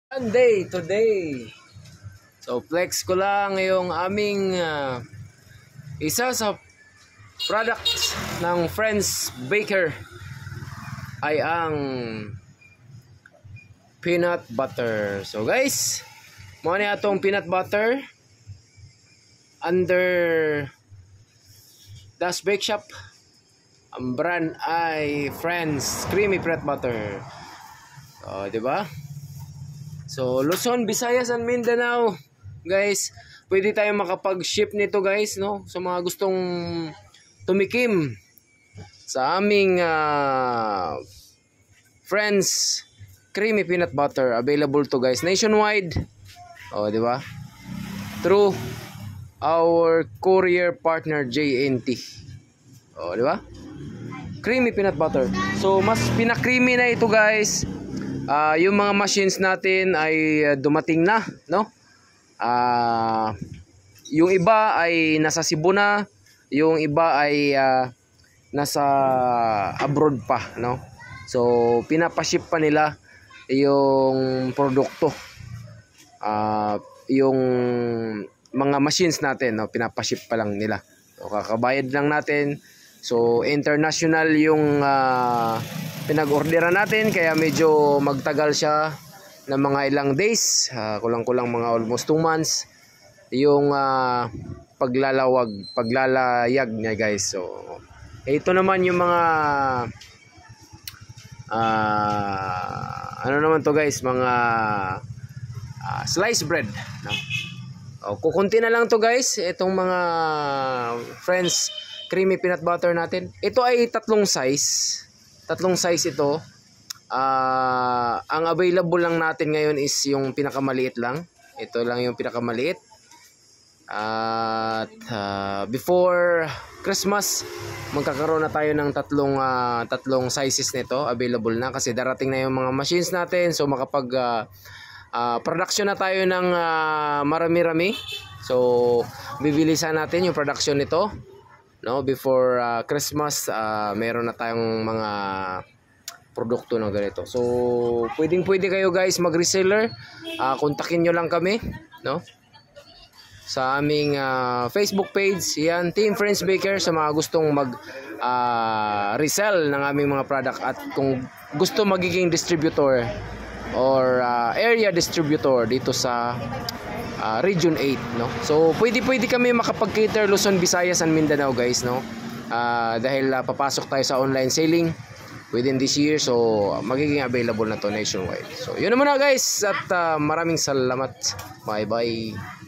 Sunday today. So flex ko lang yung aming isa sa products ng Friends Baker ay ang peanut butter. So guys, mo ni atong peanut butter under Das Bake Shop. Ang brand ay Friends Creamy Peanut Butter. So, di ba? So, Luzon, Visayas, and Mindanao, guys, pwede tayong makapag-ship nito, guys, no? Sa mga gustong tumikim sa aming Friends Creamy Peanut Butter, available to, guys, nationwide. Oh, di ba? Through our courier partner JNT. Oh, di ba? Creamy peanut butter. So, mas pinakreamy na ito, guys. Yung mga machines natin ay dumating na, no? Yung iba ay nasa Cebu na, yung iba ay nasa abroad pa, no? So, pinapaship pa nila yung produkto. Yung mga machines natin, no, pinapaship pa lang nila. So, kakabayad lang natin. So, international yung pinag-orderan natin, kaya medyo magtagal siya ng mga ilang days, kulang-kulang mga almost 2 months yung paglalayag niya, guys. So, ito naman yung mga ano naman to, guys, mga sliced bread, no? Kukunti na lang to, guys, itong mga Friends Creamy Peanut Butter natin. Ito ay tatlong size ito. Ang available lang natin ngayon is yung pinakamaliit lang. Ito lang yung pinakamaliit. At before Christmas, magkakaroon na tayo ng tatlong sizes nito. Available na kasi darating na yung mga machines natin. So makapag production na tayo ng marami-rami. So bibilisan natin yung production nito, no? Before Christmas, meron na tayong mga produkto na ganito. So pwede kayo, guys, mag-reseller. Kontakin nyo lang kami, no? Sa aming Facebook page, yan, Team Friends Baker, sa mga gustong mag resell ng aming mga product, at kung gusto magiging distributor or area distributor dito sa Region 8, no? So pwede kami makapag-cater Luzon, Visayas, and Mindanao, guys, no? Dahil papasok tayo sa online selling within this year, so magiging available na to nationwide. So yun naman na, guys, at maraming salamat. Bye bye.